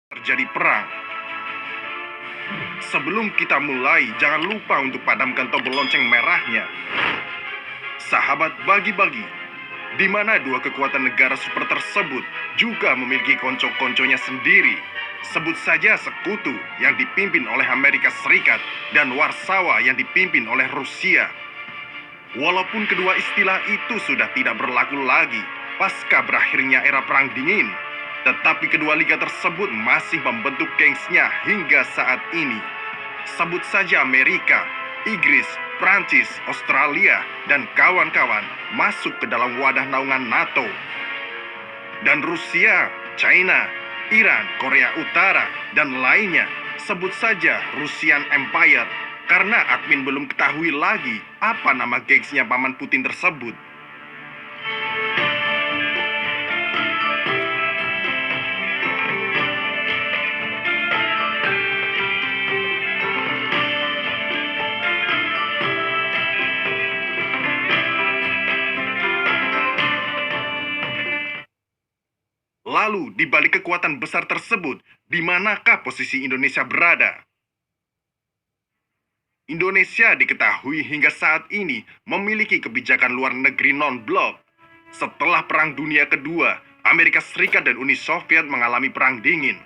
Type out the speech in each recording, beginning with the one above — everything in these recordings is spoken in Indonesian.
terjadi perang. Sebelum kita mulai, jangan lupa untuk padamkan tombol lonceng merahnya. Sahabat bagi-bagi, di mana dua kekuatan negara super tersebut juga memiliki konco-konconya sendiri. Sebut saja sekutu yang dipimpin oleh Amerika Serikat dan Warsawa yang dipimpin oleh Rusia. Walaupun kedua istilah itu sudah tidak berlaku lagi pasca berakhirnya era Perang Dingin, tetapi kedua liga tersebut masih membentuk gengsnya hingga saat ini. Sebut saja Amerika, Inggris, Prancis, Australia, dan kawan-kawan masuk ke dalam wadah naungan NATO. Dan Rusia, China, Iran, Korea Utara, dan lainnya, sebut saja Russian Empire, karena admin belum ketahui lagi apa nama gengsnya Paman Putin tersebut. Lalu, di balik kekuatan besar tersebut, di manakah posisi Indonesia berada? Indonesia diketahui hingga saat ini memiliki kebijakan luar negeri non-blok. Setelah Perang Dunia Kedua, Amerika Serikat dan Uni Soviet mengalami Perang Dingin.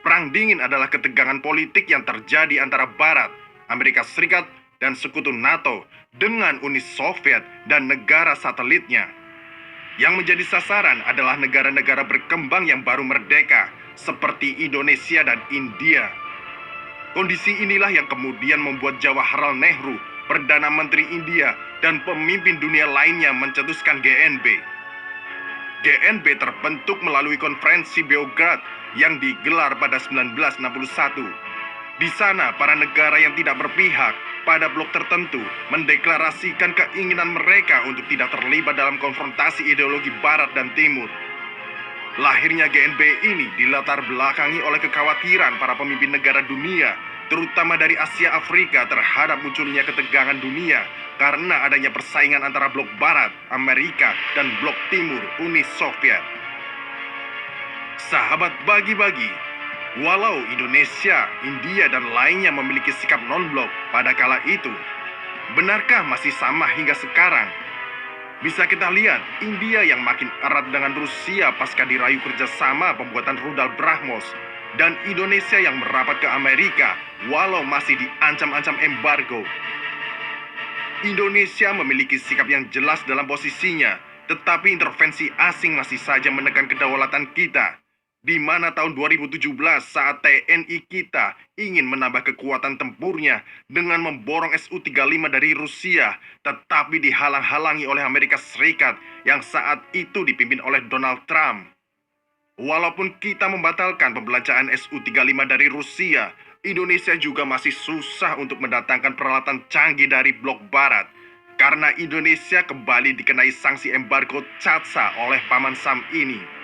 Perang Dingin adalah ketegangan politik yang terjadi antara Barat, Amerika Serikat, dan sekutu NATO dengan Uni Soviet dan negara satelitnya. Yang menjadi sasaran adalah negara-negara berkembang yang baru merdeka, seperti Indonesia dan India. Kondisi inilah yang kemudian membuat Jawaharlal Nehru, Perdana Menteri India, dan pemimpin dunia lainnya mencetuskan GNB. GNB terbentuk melalui konferensi Beograd yang digelar pada 1961. Di sana, para negara yang tidak berpihak pada blok tertentu mendeklarasikan keinginan mereka untuk tidak terlibat dalam konfrontasi ideologi Barat dan Timur. Lahirnya GNB ini dilatar belakangi oleh kekhawatiran para pemimpin negara dunia, terutama dari Asia Afrika, terhadap munculnya ketegangan dunia karena adanya persaingan antara blok Barat, Amerika, dan blok Timur, Uni Soviet. Sahabat bagi-bagi, walau Indonesia, India, dan lainnya memiliki sikap non-blok pada kala itu, benarkah masih sama hingga sekarang? Bisa kita lihat, India yang makin erat dengan Rusia pasca dirayu kerjasama pembuatan rudal Brahmos, dan Indonesia yang merapat ke Amerika walau masih diancam-ancam embargo. Indonesia memiliki sikap yang jelas dalam posisinya, tetapi intervensi asing masih saja menekan kedaulatan kita. Di mana tahun 2017 saat TNI kita ingin menambah kekuatan tempurnya dengan memborong Su-35 dari Rusia, tetapi dihalang-halangi oleh Amerika Serikat yang saat itu dipimpin oleh Donald Trump. Walaupun kita membatalkan pembelanjaan Su-35 dari Rusia, Indonesia juga masih susah untuk mendatangkan peralatan canggih dari blok Barat, karena Indonesia kembali dikenai sanksi embargo CAATSA oleh Paman Sam ini.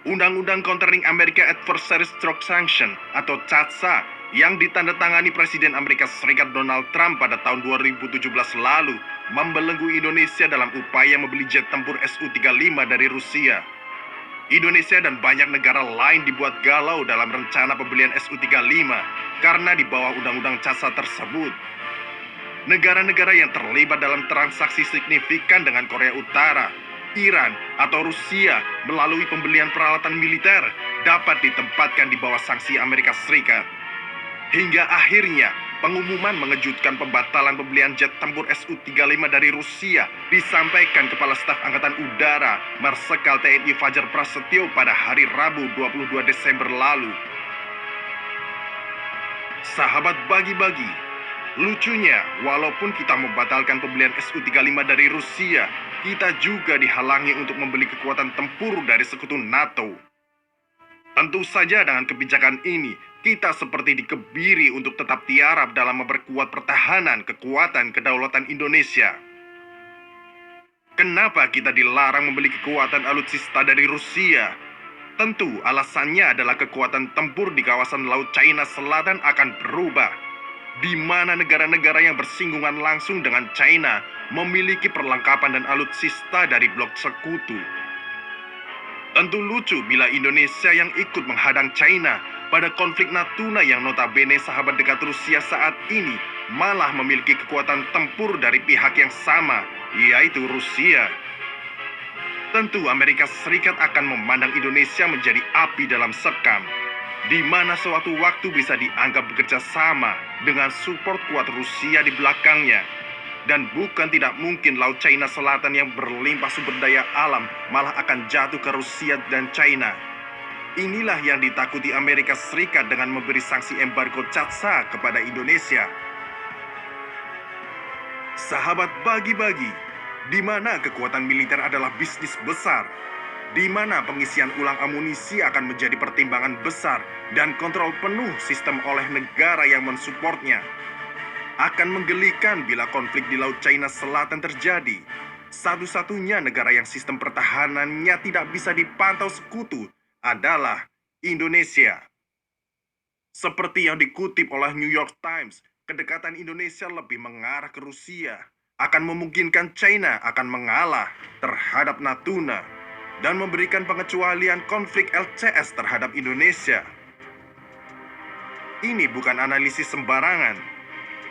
Undang-Undang Countering America Adversary Stroke Sanction atau CAATSA yang ditandatangani Presiden Amerika Serikat Donald Trump pada tahun 2017 lalu membelenggu Indonesia dalam upaya membeli jet tempur Su-35 dari Rusia. Indonesia dan banyak negara lain dibuat galau dalam rencana pembelian Su-35 karena di bawah undang-undang CAATSA tersebut. Negara-negara yang terlibat dalam transaksi signifikan dengan Korea Utara, Iran, atau Rusia melalui pembelian peralatan militer dapat ditempatkan di bawah sanksi Amerika Serikat. Hingga akhirnya pengumuman mengejutkan pembatalan pembelian jet tempur Su-35 dari Rusia disampaikan Kepala Staf Angkatan Udara Marsikal TNI Fajar Prasetyo pada hari Rabu 22 Desember lalu. Sahabat bagi-bagi, lucunya, walaupun kita membatalkan pembelian Su-35 dari Rusia, kita juga dihalangi untuk membeli kekuatan tempur dari sekutu NATO. Tentu saja dengan kebijakan ini, kita seperti dikebiri untuk tetap tiarap dalam memperkuat pertahanan kekuatan kedaulatan Indonesia. Kenapa kita dilarang membeli kekuatan alutsista dari Rusia? Tentu alasannya adalah kekuatan tempur di kawasan Laut China Selatan akan berubah, di mana negara-negara yang bersinggungan langsung dengan China memiliki perlengkapan dan alutsista dari blok sekutu. Tentu lucu bila Indonesia yang ikut menghadang China pada konflik Natuna yang notabene sahabat dekat Rusia saat ini malah memiliki kekuatan tempur dari pihak yang sama, yaitu Rusia. Tentu Amerika Serikat akan memandang Indonesia menjadi api dalam sekam, di mana sewaktu waktu bisa dianggap bekerja sama dengan support kuat Rusia di belakangnya. Dan bukan tidak mungkin Laut China Selatan yang berlimpah sumber daya alam malah akan jatuh ke Rusia dan China. Inilah yang ditakuti Amerika Serikat dengan memberi sanksi embargo CATSA kepada Indonesia. Sahabat bagi-bagi, di mana kekuatan militer adalah bisnis besar, di mana pengisian ulang amunisi akan menjadi pertimbangan besar dan kontrol penuh sistem oleh negara yang mensupportnya. Akan menggelikan bila konflik di Laut China Selatan terjadi. Satu-satunya negara yang sistem pertahanannya tidak bisa dipantau sekutu adalah Indonesia. Seperti yang dikutip oleh New York Times, kedekatan Indonesia lebih mengarah ke Rusia akan memungkinkan China akan mengalah terhadap Natuna dan memberikan pengecualian konflik LCS terhadap Indonesia. Ini bukan analisis sembarangan.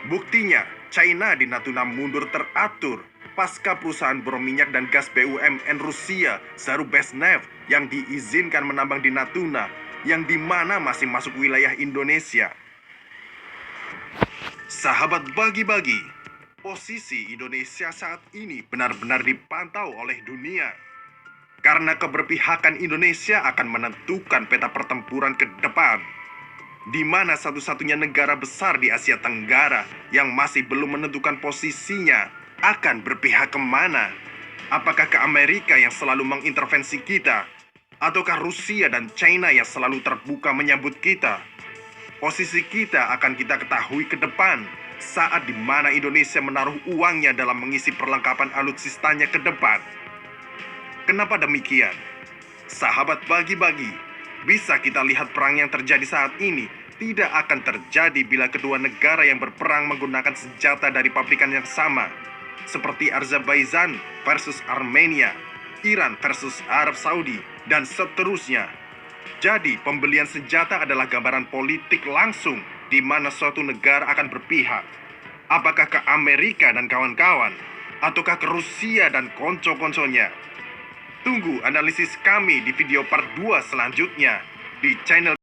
Buktinya, China di Natuna mundur teratur pasca perusahaan berminyak dan gas BUMN Rusia, Zarubezhnev, yang diizinkan menambang di Natuna, yang dimana masih masuk wilayah Indonesia. Sahabat bagi-bagi, posisi Indonesia saat ini benar-benar dipantau oleh dunia. Karena keberpihakan Indonesia akan menentukan peta pertempuran ke depan, di mana satu-satunya negara besar di Asia Tenggara yang masih belum menentukan posisinya akan berpihak kemana. Apakah ke Amerika yang selalu mengintervensi kita, ataukah Rusia dan China yang selalu terbuka menyambut kita? Posisi kita akan kita ketahui ke depan saat di mana Indonesia menaruh uangnya dalam mengisi perlengkapan alutsistanya ke depan. Kenapa demikian? Sahabat bagi-bagi, bisa kita lihat perang yang terjadi saat ini tidak akan terjadi bila kedua negara yang berperang menggunakan senjata dari pabrikan yang sama, seperti Azerbaijan versus Armenia, Iran versus Arab Saudi, dan seterusnya. Jadi, pembelian senjata adalah gambaran politik langsung di mana suatu negara akan berpihak. Apakah ke Amerika dan kawan-kawan, ataukah ke Rusia dan konco-konconya? Tunggu analisis kami di video part 2 selanjutnya di channel